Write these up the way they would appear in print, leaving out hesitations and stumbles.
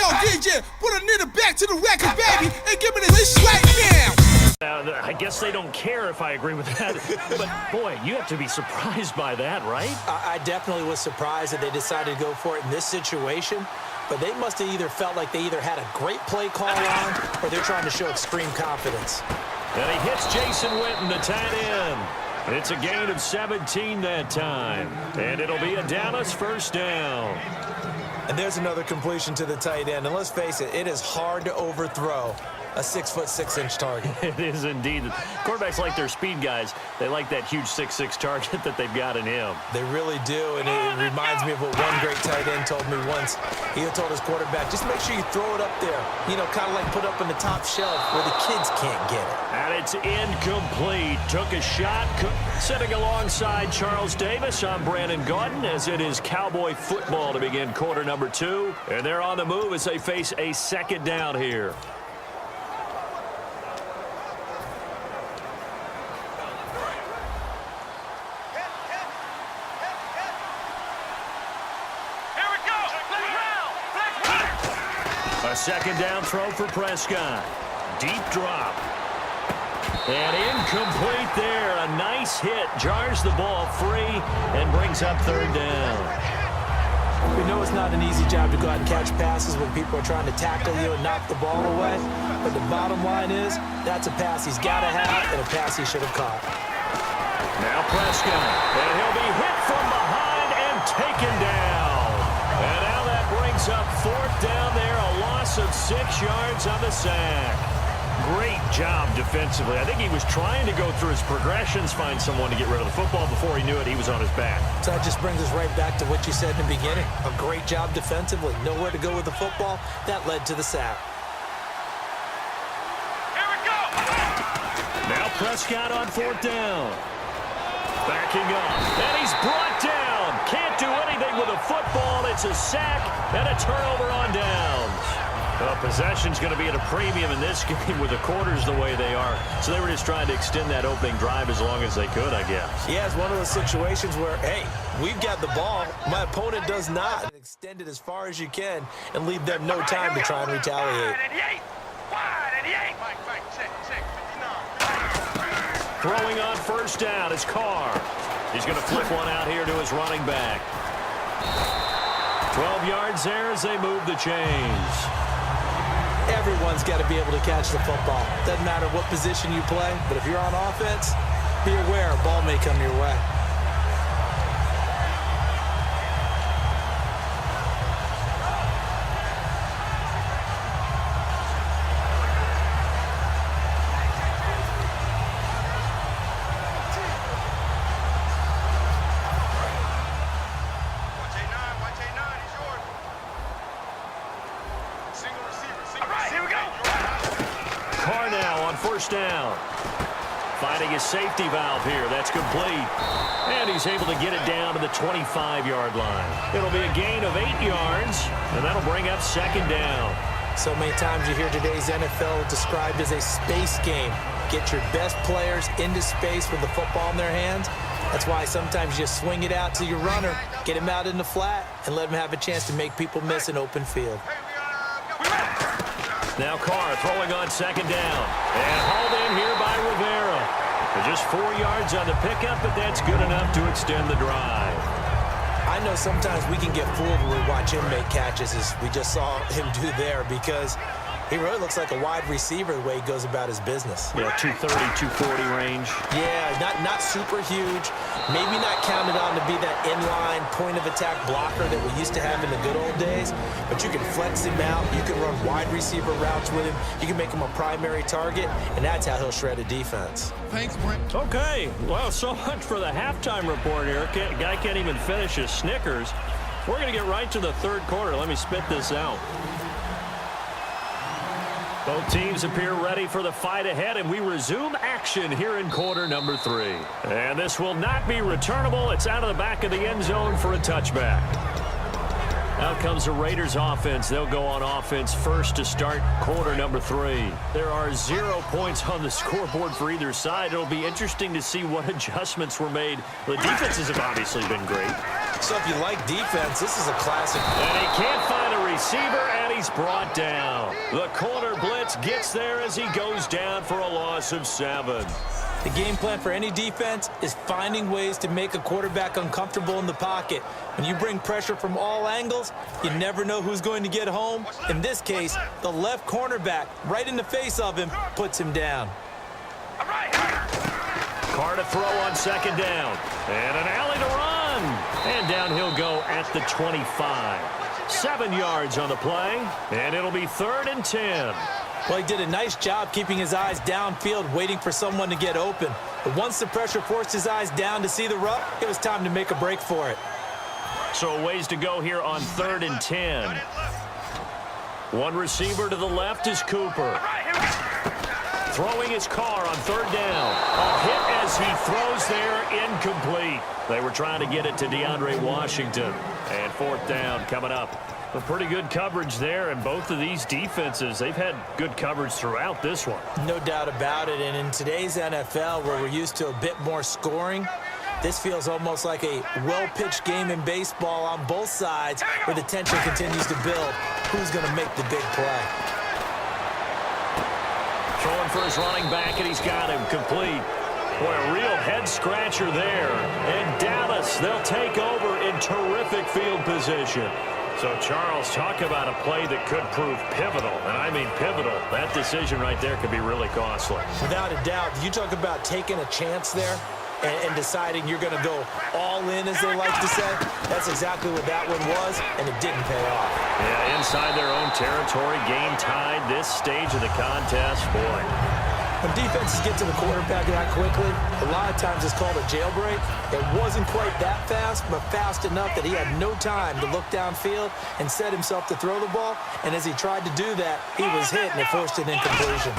on, DJ. Put a nigga back to the record, baby, and give me this right now. I guess they don't care if I agree with that. But, boy, you have to be surprised by that, right? I definitely was surprised that they decided to go for it in this situation. But they must have either felt like they either had a great play call on or they're trying to show extreme confidence. And he hits Jason Witten, the tight end. It's a gain of 17 that time. And it'll be a Dallas first down. And there's another completion to the tight end. And let's face it, it is hard to overthrow a 6'6" target. It is indeed. Quarterbacks like their speed guys. They like that huge 6'6" target that they've got in him. They really do, and it reminds me of what one great tight end told me once. He told his quarterback, just make sure you throw it up there. You know, kind of like put up on the top shelf where the kids can't get it. And it's incomplete. Took a shot. Sitting alongside Charles Davis, I'm Brandon Gaudin, as it is Cowboy football to begin quarter number 2. And they're on the move as they face a second down here. A second down throw for Prescott. Deep drop. And incomplete there. A nice hit. Jars the ball free and brings up third down. We know it's not an easy job to go out and catch passes when people are trying to tackle you and knock the ball away. But the bottom line is, that's a pass he's got to have and a pass he should have caught. Now Prescott. And he'll be hit from behind and taken down. And now that brings up fourth down there. A loss of 6 yards on the sack. Great job defensively. I think he was trying to go through his progressions, find someone to get rid of the football. Before he knew it, he was on his back. So that just brings us right back to what you said in the beginning. A great job defensively. Nowhere to go with the football. That led to the sack. Here we go! Now Prescott on fourth down. Backing up. And he's brought down. Can't do anything with a football. It's a sack and a turnover on downs. Well, possession's going to be at a premium in this game with the quarters the way they are. So they were just trying to extend that opening drive as long as they could, I guess. Yeah, it's one of those situations where, hey, we've got the ball. My opponent does not. Extend it as far as you can and leave them no time to try and retaliate. Throwing on first down is Carr. He's going to flip one out here to his running back. 12 yards there as they move the chains. Everyone's got to be able to catch the football. Doesn't matter what position you play, but if you're on offense, be aware a ball may come your way. First down. Finding his safety valve here. That's complete. And he's able to get it down to the 25-yard line. It'll be a gain of 8 yards, and that'll bring up second down. So many times you hear today's NFL described as a space game. Get your best players into space with the football in their hands. That's why sometimes you just swing it out to your runner, get him out in the flat, and let him have a chance to make people miss an open field. Now Carr throwing on second down. And hauled in here by Rivera. Just 4 yards on the pickup, but that's good enough to extend the drive. I know sometimes we can get fooled when we watch him make catches, as we just saw him do there, because he really looks like a wide receiver the way he goes about his business. Yeah, 230, 240 range. Yeah, not super huge. Maybe not counted on to be that inline point-of-attack blocker that we used to have in the good old days. But you can flex him out. You can run wide receiver routes with him. You can make him a primary target, and that's how he'll shred a defense. Thanks, Brent. Okay, well, so much for the halftime report here. Guy can't even finish his Snickers. We're going to get right to the third quarter. Let me spit this out. Both teams appear ready for the fight ahead, and we resume action here in quarter number 3. And this will not be returnable. It's out of the back of the end zone for a touchback. Out comes the Raiders offense. They'll go on offense first to start quarter number 3. There are 0 points on the scoreboard for either side. It'll be interesting to see what adjustments were made. The defenses have obviously been great. So if you like defense, this is a classic. And he can't find a receiver, and he's brought down. The corner blitz gets there as he goes down for a loss of 7. The game plan for any defense is finding ways to make a quarterback uncomfortable in the pocket. When you bring pressure from all angles, you never know who's going to get home. In this case, the left cornerback, right in the face of him, puts him down. Carr to throw on 2nd down. And an alley to run. And down he'll go at the 25. 7 yards on the play. And it'll be 3rd and 10. Well, he did a nice job keeping his eyes downfield, waiting for someone to get open. But once the pressure forced his eyes down to see the rough, it was time to make a break for it. So a ways to go here on 3rd and 10. One receiver to the left is Cooper. Throwing his Carr on 3rd down. A hit as he throws there, incomplete. They were trying to get it to DeAndre Washington. And 4th down coming up. A pretty good coverage there, and both of these defenses, they've had good coverage throughout this one. No doubt about it, and in today's NFL, where we're used to a bit more scoring, this feels almost like a well-pitched game in baseball on both sides, where the tension continues to build. Who's going to make the big play? Throwing for his running back, and he's got him complete. Boy, a real head-scratcher there. And Dallas, they'll take over in terrific field position. So, Charles, talk about a play that could prove pivotal, and I mean pivotal. That decision right there could be really costly. Without a doubt, you talk about taking a chance there and deciding you're going to go all in, as they like to say. That's exactly what that one was, and it didn't pay off. Yeah, inside their own territory, game tied this stage of the contest. Boy. When defenses get to the quarterback that quickly, a lot of times it's called a jailbreak. It wasn't quite that fast, but fast enough that he had no time to look downfield and set himself to throw the ball. And as he tried to do that, he was hit, and it forced an incompletion.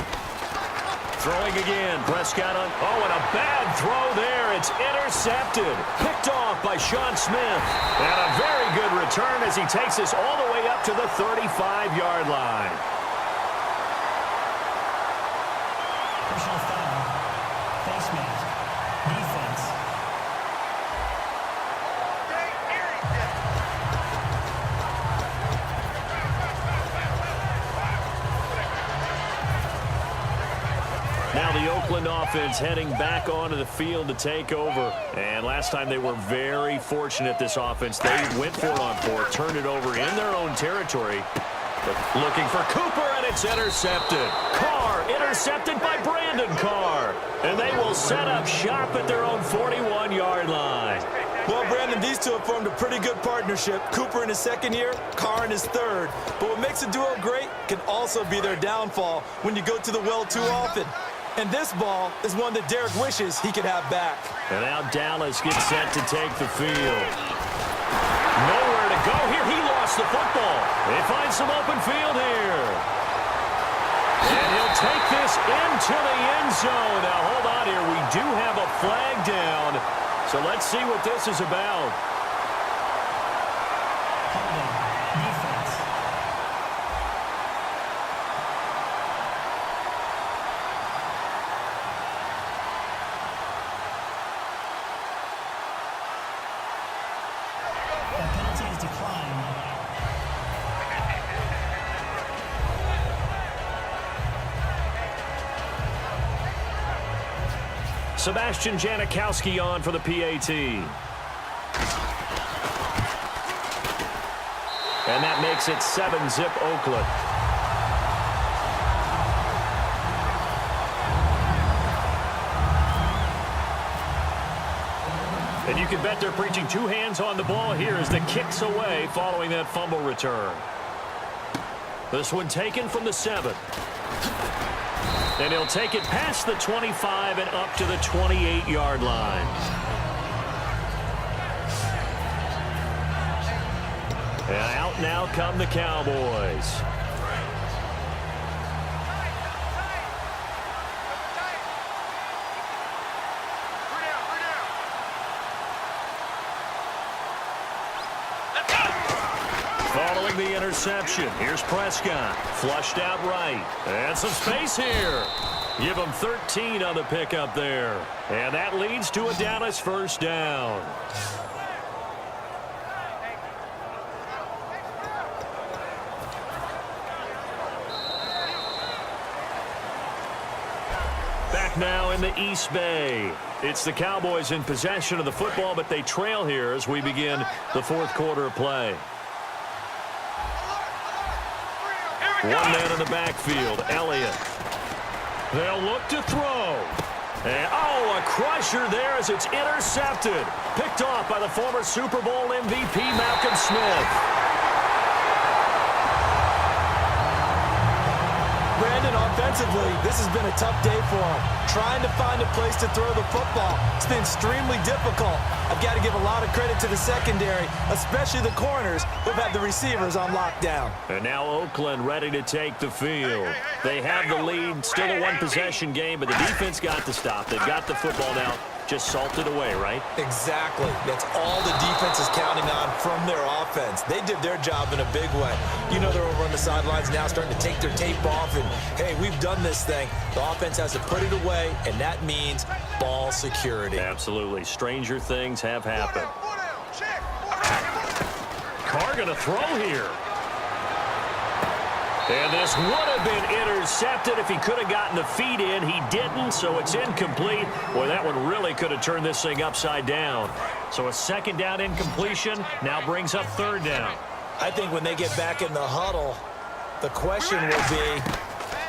Throwing again. Prescott on. Oh, and a bad throw there. It's intercepted. Picked off by Sean Smith. And a very good return as he takes us all the way up to the 35-yard line. Personal foul, face mask, defense. Now the Oakland offense heading back onto the field to take over. And last time they were very fortunate, this offense. They went for it on 4, turned it over in their own territory. But looking for Cooper, and it's intercepted. Carr intercepted by Brandon Carr. And they will set up shop at their own 41-yard line. Well, Brandon, these two have formed a pretty good partnership. Cooper in his 2nd year, Carr in his 3rd. But what makes a duo great can also be their downfall when you go to the well too often. And this ball is one that Derek wishes he could have back. And now Dallas gets set to take the field. Nowhere to go here. He lost the football. They find some open field here. And he'll take this into the end zone. Now, hold on here. We do have a flag down. So let's see what this is about. Holding, defense. The penalty is declined. Sebastian Janikowski on for the PAT. And that makes it 7-zip Oakland. And you can bet they're preaching 2 hands on the ball here as the kick's away following that fumble return. This one taken from the 7. And he'll take it past the 25 and up to the 28-yard line. And out now come the Cowboys. Following the interception, here's Prescott. Flushed out right. And some space here. Give him 13 on the pickup there. And that leads to a Dallas 1st down. Back now in the East Bay. It's the Cowboys in possession of the football, but they trail here as we begin the fourth quarter of play. One man in the backfield, Elliott. They'll look to throw. And, a crusher there as it's intercepted. Picked off by the former Super Bowl MVP, Malcolm Smith. Brandon, offensively, this has been a tough day for him. Trying to find a place to throw the football. It's been extremely difficult. I've got to give a lot of credit to the secondary, especially the corners who've had the receivers on lockdown. And now Oakland ready to take the field. They have the lead, still a one-possession game, but the defense got to stop. They've got the football now. Just salted away, right? Exactly. That's all the defense is counting on from their offense. They did their job in a big way. You know they're over on the sidelines now starting to take their tape off and, hey, we've done this thing. The offense has to put it away, and that means ball security. Absolutely. Stranger things have happened. Carr going to throw here. And this would have been intercepted if he could have gotten the feet in. He didn't, so it's incomplete. Boy, that one really could have turned this thing upside down. So a second down incompletion now brings up third down. I think when they get back in the huddle, the question will be,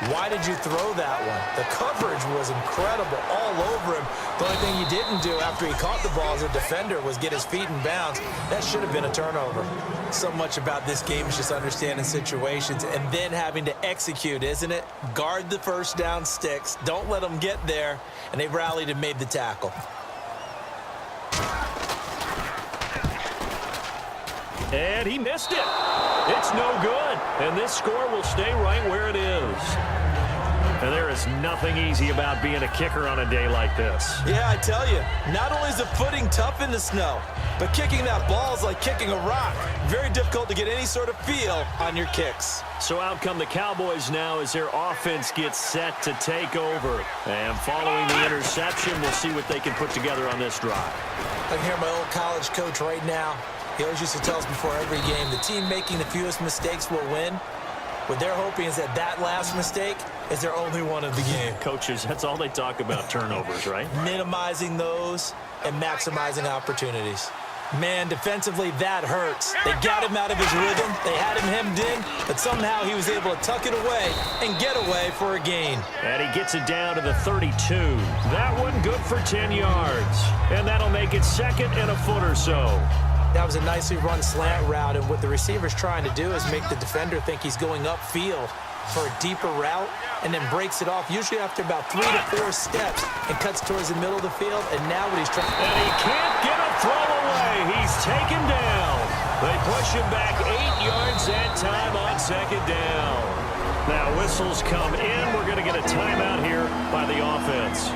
why did you throw that one? The coverage was incredible all over him. The only thing he didn't do after he caught the ball as a defender was get his feet in bounds. That should have been a turnover. So much about this game is just understanding situations and then having to execute, isn't it? Guard the first down sticks. Don't let them get there. And they rallied and made the tackle. And he missed it. It's no good. And this score will stay right where it is. And there is nothing easy about being a kicker on a day like this. Yeah, I tell you, not only is the footing tough in the snow, but kicking that ball is like kicking a rock. Very difficult to get any sort of feel on your kicks. So out come the Cowboys now as their offense gets set to take over. And following the interception, we'll see what they can put together on this drive. I can hear my old college coach right now. He always used to tell us before every game, the team making the fewest mistakes will win. What they're hoping is that last mistake is their only one of the game. Coaches, that's all they talk about, turnovers, right? Minimizing those and maximizing opportunities. Man, defensively, that hurts. They got him out of his rhythm. They had him hemmed in, but somehow he was able to tuck it away and get away for a gain. And he gets it down to the 32. That one good for 10 yards. And that'll make it second and a foot or so. That was a nicely run slant route, and what the receiver's trying to do is make the defender think he's going upfield for a deeper route and then breaks it off, usually after about 3 to 4 steps, and cuts towards the middle of the field, and now what he's trying... And he can't get a throw away. He's taken down. They push him back 8 yards that time on second down. Now whistles come in. We're going to get a timeout here by the offense.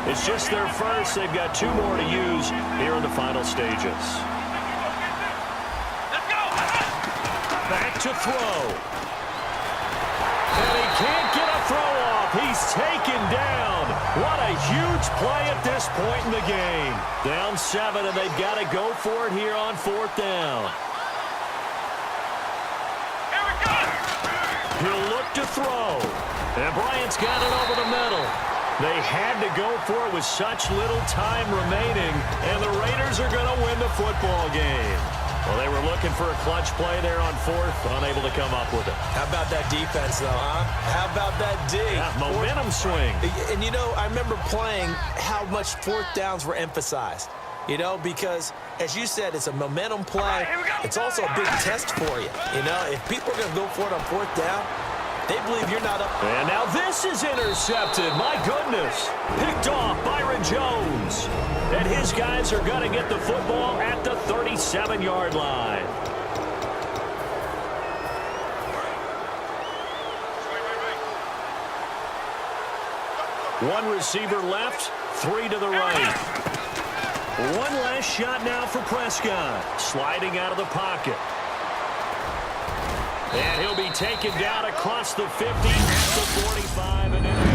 It's just their first. They've got 2 more to use here in the final stages. Back to throw. And he can't get a throw off. He's taken down. What a huge play at this point in the game. Down 7, and they've got to go for it here on 4th down. Here we go. He'll look to throw. And Bryant's got it over the middle. They had to go for it with such little time remaining, and the Raiders are going to win the football game. Well, they were looking for a clutch play there on 4th, unable to come up with it. How about that defense, though, huh? How about that D? Yeah, momentum swing. And, you know, I remember playing how much 4th downs were emphasized. You know, because, as you said, it's a momentum play. It's also a big test for you. You know, if people are going to go for it on 4th down, they believe you're not up. And now this is intercepted. My goodness. Picked off Byron Jones. And his guys are going to get the football at the 37-yard line. One receiver left, 3 to the right. One last shot now for Prescott. Sliding out of the pocket. And he'll be taken down across the 50 at the 45 and in.